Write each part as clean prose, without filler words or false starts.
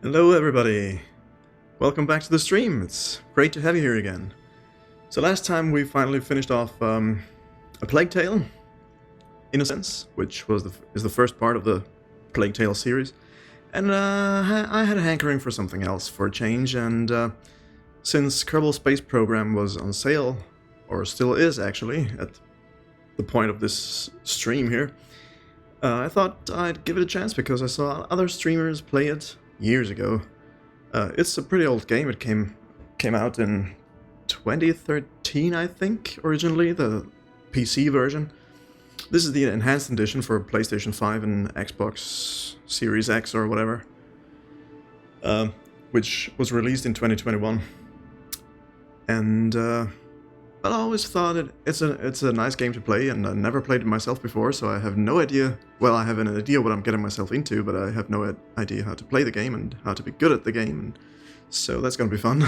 Hello everybody! Welcome back to the stream. It's great to have you here again. So last time we finally finished off a Plague Tale, in a sense, which is the first part of the Plague Tale series. And I had a hankering for something else for a change, and since Kerbal Space Program was on sale, or still is actually, at the point of this stream here, I thought I'd give it a chance because I saw other streamers play it years ago. It's a pretty old game. It came out in 2013, I think, originally, the PC version. This is the enhanced edition for PlayStation 5 and Xbox Series X or whatever, which was released in 2021. And but I always thought it's a nice game to play, and I never played it myself before, so I have no idea. Well, I have an idea what I'm getting myself into, but I have no idea how to play the game and how to be good at the game, and so that's gonna be fun.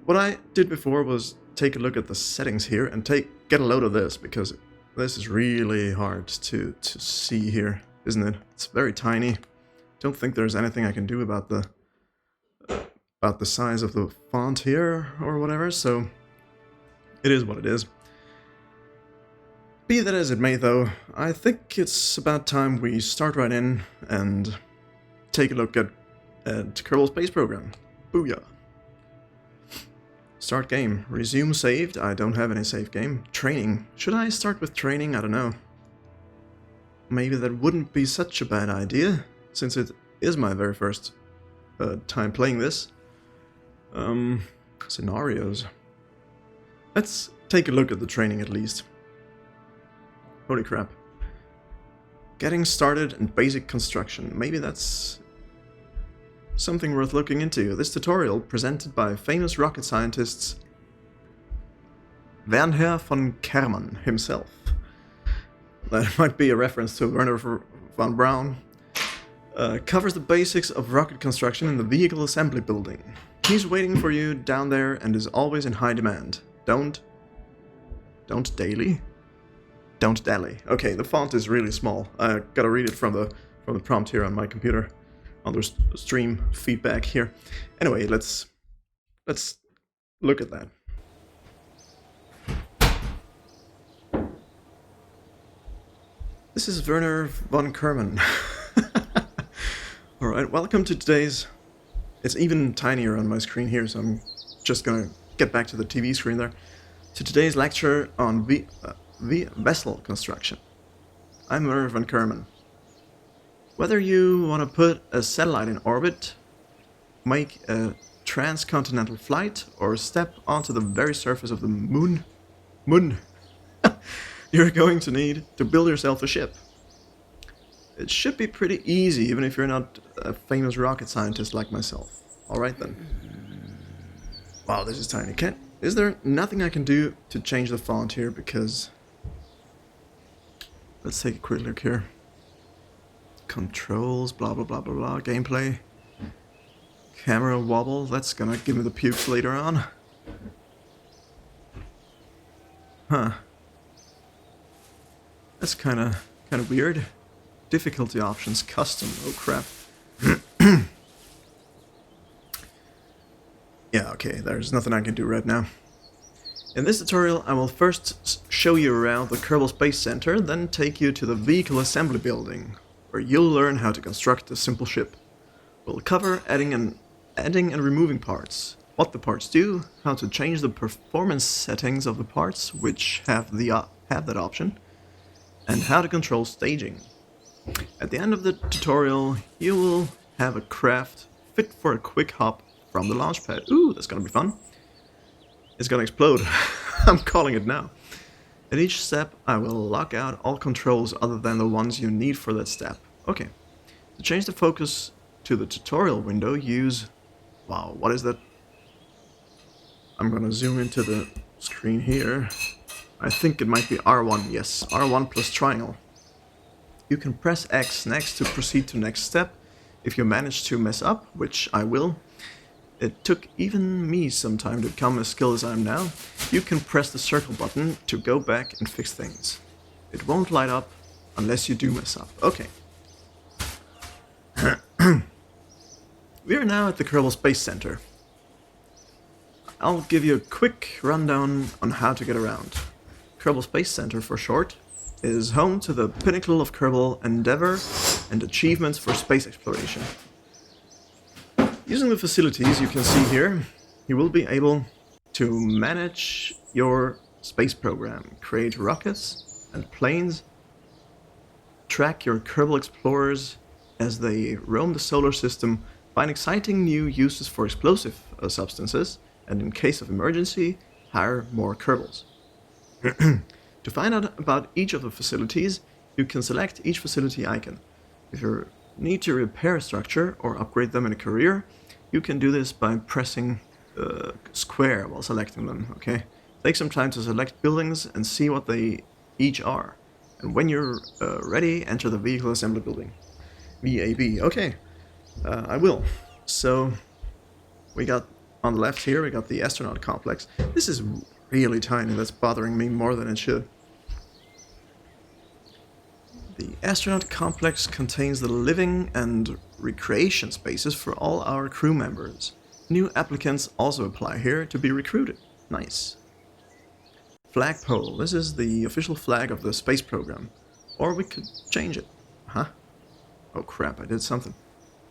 What I did before was take a look at the settings here and get a load of this, because this is really hard to see here, isn't it? It's very tiny. Don't think there's anything I can do about the size of the font here or whatever, so it is what it is. Be that as it may though, I think it's about time we start right in and take a look at Kerbal Space Program. Booyah. Start game. Resume saved. I don't have any save game. Training. Should I start with training? I don't know. Maybe that wouldn't be such a bad idea, since it is my very first time playing this. Scenarios. Let's take a look at the training at least. Holy crap. Getting started in basic construction. Maybe that's something worth looking into. This tutorial, presented by famous rocket scientists Werner von Kerman himself. That might be a reference to Werner von Braun. Covers the basics of rocket construction in the vehicle assembly building. He's waiting for you down there and is always in high demand. Don't dally. Okay, the font is really small. I gotta read it from the prompt here on my computer, on the stream feedback here. Anyway, let's look at that. This is Werner von Kerman. Alright, welcome to today's... It's even tinier on my screen here, so I'm just gonna get back to the TV screen there. To today's lecture on vessel construction. I'm Werner von Kerman. Whether you want to put a satellite in orbit, make a transcontinental flight, or step onto the very surface of the moon, you're going to need to build yourself a ship. It should be pretty easy, even if you're not a famous rocket scientist like myself. Alright then. Wow, this is tiny. Is there nothing I can do to change the font here? Because... let's take a quick look here. Controls, blah blah blah blah blah. Gameplay. Camera wobble. That's gonna give me the pukes later on. Huh. That's kinda weird. Difficulty options, custom, oh crap. Yeah, okay, there's nothing I can do right now. In this tutorial, I will first show you around the Kerbal Space Center, then take you to the vehicle assembly building, where you'll learn how to construct a simple ship. We'll cover adding and removing parts, what the parts do, how to change the performance settings of the parts, which have that option, and how to control staging. At the end of the tutorial, you will have a craft fit for a quick hop from the launch pad. Ooh, that's gonna be fun. It's gonna explode. I'm calling it now. At each step, I will lock out all controls other than the ones you need for that step. Okay. To change the focus to the tutorial window, use... Wow, what is that? I'm gonna zoom into the screen here. I think it might be R1, yes. R1 plus triangle. You can press X next to proceed to next step. If you manage to mess up, which I will, it took even me some time to become as skilled as I am now, you can press the circle button to go back and fix things. It won't light up unless you do mess up. Okay. We are now at the Kerbal Space Center. I'll give you a quick rundown on how to get around. Kerbal Space Center, for short, is home to the pinnacle of Kerbal endeavor and achievements for space exploration. Using the facilities you can see here, you will be able to manage your space program, create rockets and planes, track your Kerbal explorers as they roam the solar system, find exciting new uses for explosive substances, and in case of emergency, hire more Kerbals. To find out about each of the facilities, you can select each facility icon. If you need to repair a structure or upgrade them in a career, you can do this by pressing square while selecting them, okay? Take some time to select buildings and see what they each are. And when you're ready, enter the vehicle assembly building. VAB, okay. I will. So, we got, on the left here, we got the astronaut complex. This is really tiny, that's bothering me more than it should. The astronaut complex contains the living and recreation spaces for all our crew members. New applicants also apply here to be recruited. Nice. Flagpole. This is the official flag of the space program. Or we could change it. Huh? Oh crap, I did something.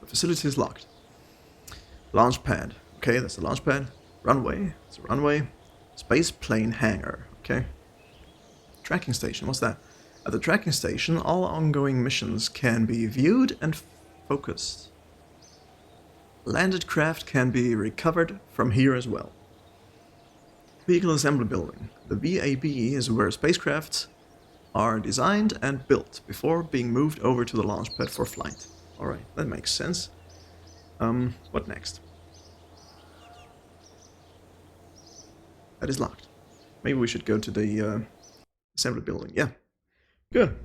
The facility is locked. Launch pad. Okay, that's the launch pad. Runway. It's a runway. Space plane hangar. Okay. Tracking station. What's that? At the tracking station, all ongoing missions can be viewed and focused. Landed craft can be recovered from here as well. Vehicle assembly building. The VAB is where spacecrafts are designed and built before being moved over to the launch pad for flight. Alright, that makes sense. What next? That is locked. Maybe we should go to the assembly building. Yeah. Good.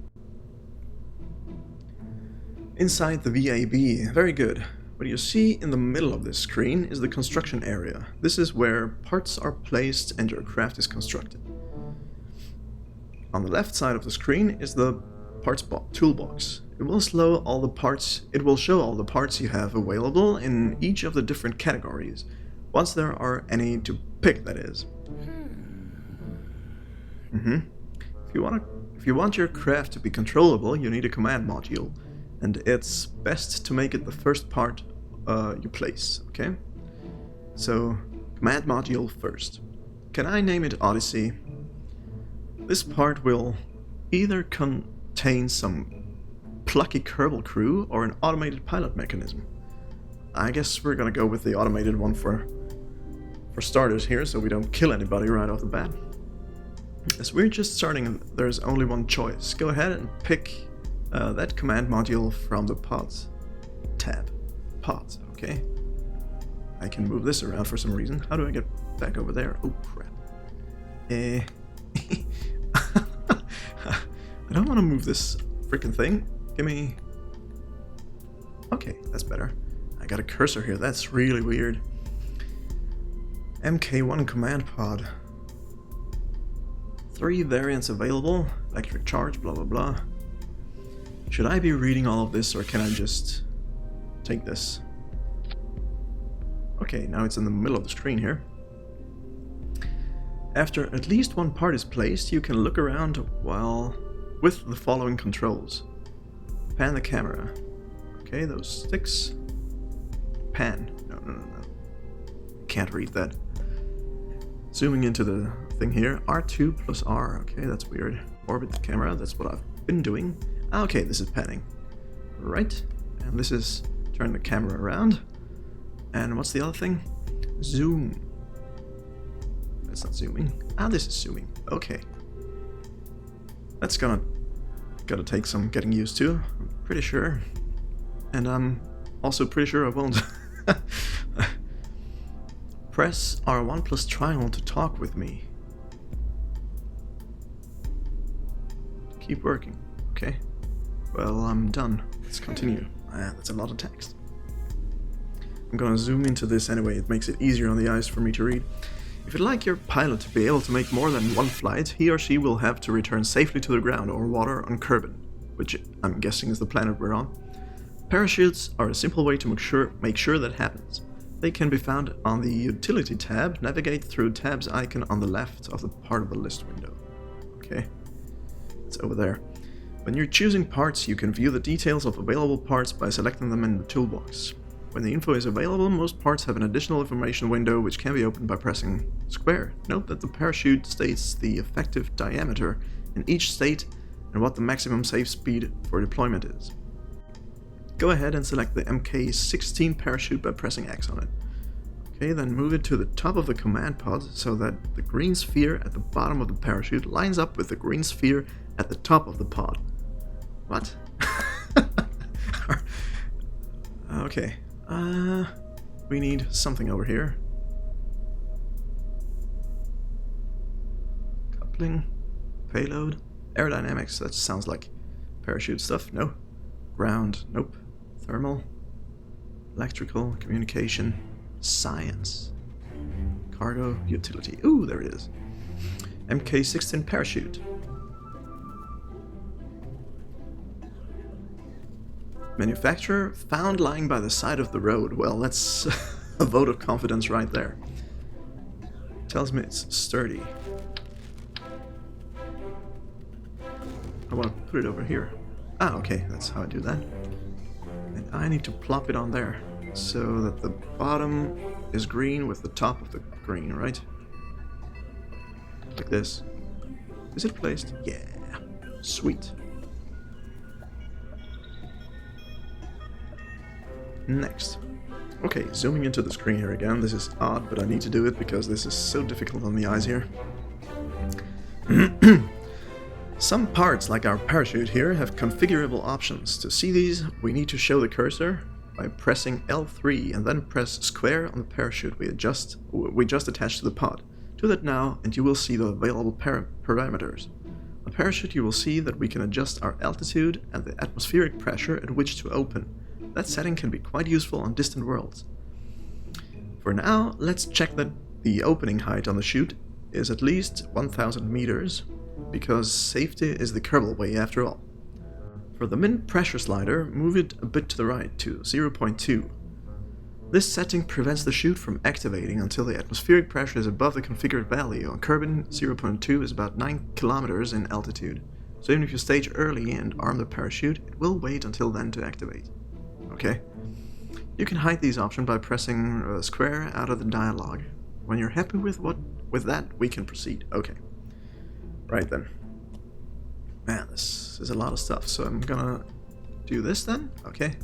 Inside the VAB, very good. What you see in the middle of this screen is the construction area. This is where parts are placed and your craft is constructed. On the left side of the screen is the parts toolbox. It will show all the parts you have available in each of the different categories, once there are any to pick, that is. If you want your craft to be controllable, you need a command module, and it's best to make it the first part you place, okay? So, command module first. Can I name it Odyssey? This part will either contain some plucky Kerbal crew or an automated pilot mechanism. I guess we're gonna go with the automated one for starters here, so we don't kill anybody right off the bat. As we're just starting, there's only one choice. Go ahead and pick that command module from the pods tab. Pods, okay. I can move this around for some reason. How do I get back over there? Oh crap. I don't want to move this freaking thing. Give me... Okay, that's better. I got a cursor here, that's really weird. MK1 command pod. 3 variants available. Electric charge, blah blah blah. Should I be reading all of this, or can I just take this? Okay, now it's in the middle of the screen here. After at least one part is placed, you can look around with the following controls. Pan the camera. Okay, those sticks. Pan. No. Can't read that. Zooming into the thing here. R2 plus R. Okay, that's weird. Orbit the camera. That's what I've been doing. Okay, this is panning. Right. And this is turn the camera around. And what's the other thing? Zoom. That's not zooming. This is zooming. Okay. That's gotta take some getting used to. I'm pretty sure. And I'm also pretty sure I won't. Press R1 plus triangle to talk with me. Keep working. Okay. Well, I'm done. Let's continue. That's a lot of text. I'm gonna zoom into this anyway. It makes it easier on the eyes for me to read. If you'd like your pilot to be able to make more than one flight, he or she will have to return safely to the ground or water on Kerbal, which I'm guessing is the planet we're on. Parachutes are a simple way to make sure that happens. They can be found on the Utility tab. Navigate through tab's icon on the left of the part of the list window. Okay, it's over there. When you're choosing parts, you can view the details of available parts by selecting them in the toolbox. When the info is available, most parts have an additional information window which can be opened by pressing square. Note that the parachute states the effective diameter in each state and what the maximum safe speed for deployment is. Go ahead and select the MK16 parachute by pressing X on it. Okay, then move it to the top of the command pod so that the green sphere at the bottom of the parachute lines up with the green sphere at the top of the pod. What? Okay, we need something over here. Coupling, payload, aerodynamics, that sounds like parachute stuff, no. Ground, nope. Thermal, electrical, communication, science, cargo, utility. Ooh, there it is. MK16 parachute. Manufacturer found lying by the side of the road. Well, that's a vote of confidence right there. Tells me it's sturdy. I want to put it over here. Ah, okay, that's how I do that. And I need to plop it on there so that the bottom is green with the top of the green, right? Like this. Is it placed? Yeah. Sweet. Next. Okay, zooming into the screen here again. This is odd, but I need to do it because this is so difficult on the eyes here. Some parts, like our parachute here, have configurable options. To see these, we need to show the cursor by pressing L3 and then press square on the parachute we just attached to the pod. Do that now and you will see the available parameters. On the parachute you will see that we can adjust our altitude and the atmospheric pressure at which to open. That setting can be quite useful on distant worlds. For now, let's check that the opening height on the chute is at least 1000 meters, because safety is the Kerbal way after all. For the min pressure slider, move it a bit to the right to 0.2. This setting prevents the chute from activating until the atmospheric pressure is above the configured value. On Kerbal, 0.2 is about 9 kilometers in altitude, so even if you stage early and arm the parachute, it will wait until then to activate. Okay? You can hide these options by pressing square out of the dialog. When you're happy with that, we can proceed. Okay. Right then. Man, this is a lot of stuff, so I'm gonna do this then. Okay.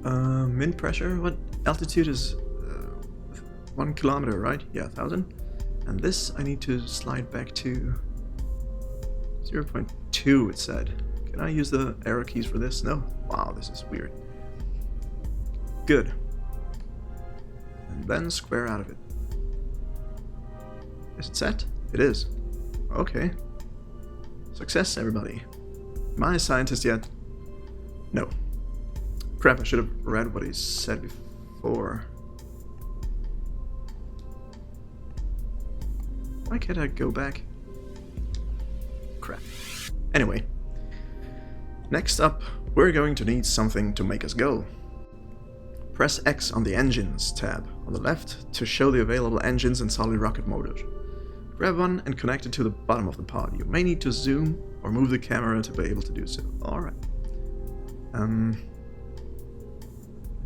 Min pressure, what altitude is 1 kilometer, right? Yeah, 1000. And this I need to slide back to 0.2, it said. Can I use the arrow keys for this? No? Wow, this is weird. Good. And then square out of it. Is it set? It is. Okay. Success, everybody. Am I a scientist yet? No. Crap, I should have read what he said before. Why can't I go back? Crap. Anyway. Next up, we're going to need something to make us go. Press X on the Engines tab on the left to show the available engines and solid rocket motors. Grab one and connect it to the bottom of the pod. You may need to zoom or move the camera to be able to do so. Alright.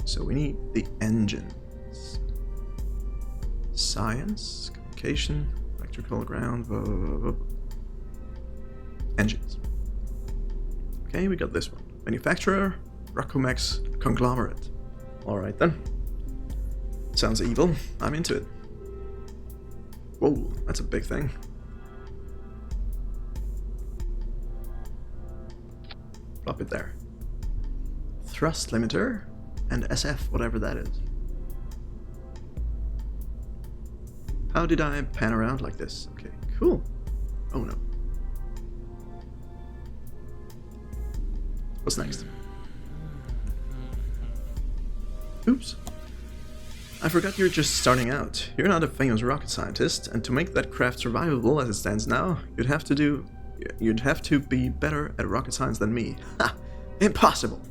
So we need the engines. Science, communication, electrical, ground, blah, blah, blah, blah. Engines. Okay, we got this one. Manufacturer, Rockomex Conglomerate. Alright then. Sounds evil. I'm into it. Whoa, that's a big thing. Plop it there. Thrust limiter and SF, whatever that is. How did I pan around like this? Okay, cool. Oh no. What's next? Oops. I forgot you're just starting out. You're not a famous rocket scientist, and to make that craft survivable as it stands now, you'd have to be better at rocket science than me. Ha! Impossible!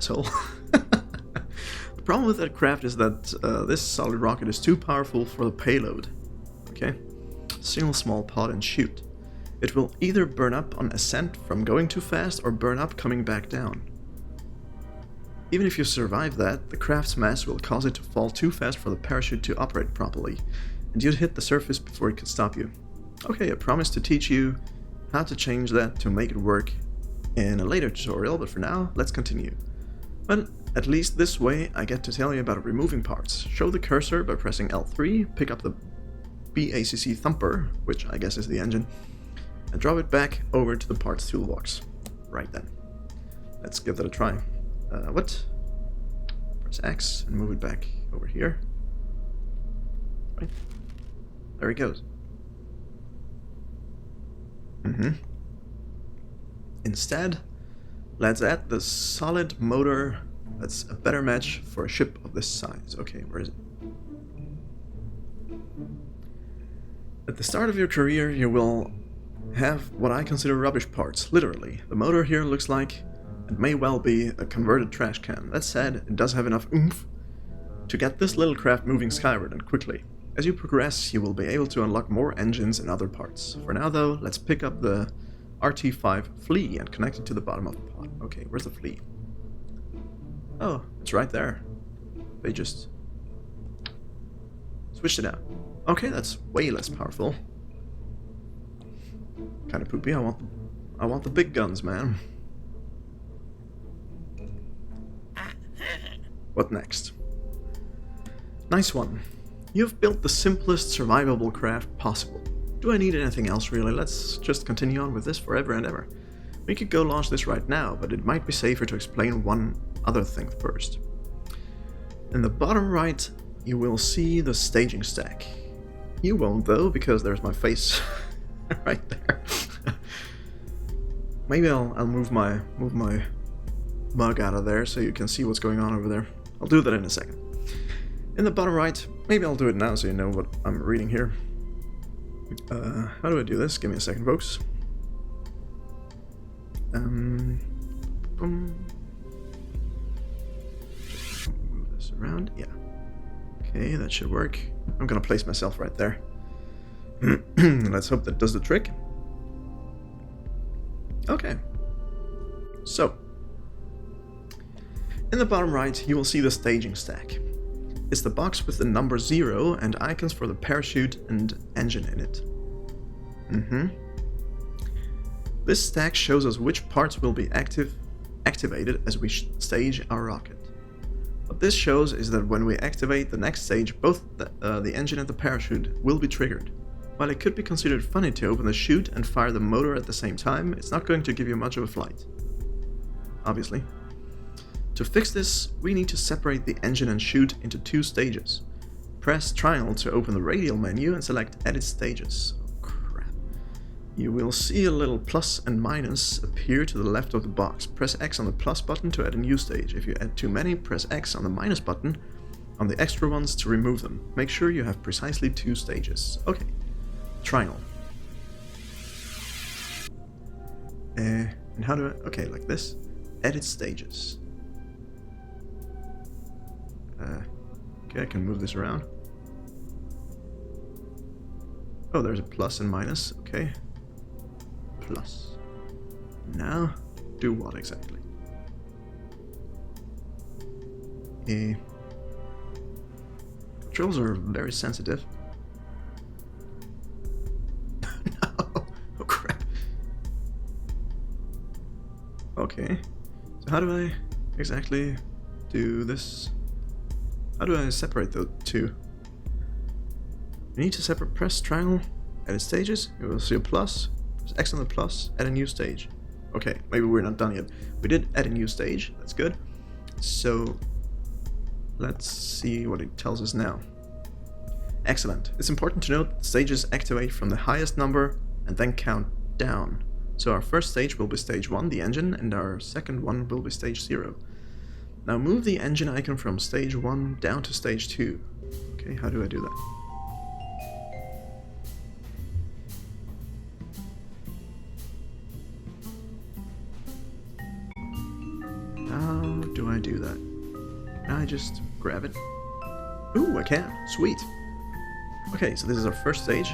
asshole. The problem with that craft is that this solid rocket is too powerful for the payload. Okay? Single small pod and shoot. It will either burn up on ascent from going too fast or burn up coming back down. Even if you survive that, the craft's mass will cause it to fall too fast for the parachute to operate properly, and you'd hit the surface before it could stop you. Okay, I promise to teach you how to change that to make it work in a later tutorial, but for now, let's continue. Well, at least this way I get to tell you about removing parts. Show the cursor by pressing L3, pick up the BACC thumper, which I guess is the engine, and drop it back over to the parts toolbox. Right then. Let's give that a try. What? Press X and move it back over here. Right. There it goes. Instead, let's add the solid motor that's a better match for a ship of this size. Okay, where is it? At the start of your career, you will have what I consider rubbish parts, literally. The motor here looks like it may well be a converted trash can. That said, it does have enough oomph to get this little craft moving skyward and quickly. As you progress, you will be able to unlock more engines and other parts. For now though, let's pick up the RT5 flea and connect it to the bottom of the pod. Okay, where's the flea? Oh, it's right there. They just switched it out. Okay, that's way less powerful. Kinda poopy, I want the big guns, man. What next? Nice one. You've built the simplest survivable craft possible. Do I need anything else really? Let's just continue on with this forever and ever. We could go launch this right now, but it might be safer to explain one other thing first. In the bottom right, you will see the staging stack. You won't though, because there's my face right there. Maybe I'll move my mug out of there so you can see what's going on over there. I'll do that in a second. In the bottom right, maybe I'll do it now so you know what I'm reading here. How do I do this? Give me a second, folks. Boom. Just move this around. Yeah. Okay, that should work. I'm gonna place myself right there. Let's hope that does the trick. Okay. So, in the bottom right, you will see the staging stack. It's the box with the number 0 and icons for the parachute and engine in it. This stack shows us which parts will be activated as we stage our rocket. What this shows is that when we activate the next stage, both the engine and the parachute will be triggered. While it could be considered funny to open the chute and fire the motor at the same time, it's not going to give you much of a flight. Obviously. To fix this, we need to separate the engine and chute into 2 stages. Press triangle to open the radial menu and select Edit Stages. Oh crap. You will see a little plus and minus appear to the left of the box. Press X on the plus button to add a new stage. If you add too many, press X on the minus button on the extra ones to remove them. Make sure you have precisely 2 stages. Okay. Triangle. And how do I... Okay, like this. Edit Stages. Okay, I can move this around. Oh, there's a plus and minus. Okay. Plus. Now, do what exactly? Controls are very sensitive. No! Oh crap. Okay. So how do I exactly do this? How do I separate the 2? You need to separate. Press triangle, edit stages, you will see a plus, press X on the plus, add a new stage. Okay, maybe we're not done yet. We did add a new stage, that's good. So, let's see what it tells us now. Excellent. It's important to note that stages activate from the highest number and then count down. So our first stage will be stage 1, the engine, and our second one will be stage 0. Now move the engine icon from stage 1 down to stage 2. Okay, how do I do that? How do I do that? Can I just grab it? Ooh, I can. Sweet. Okay, so this is our first stage.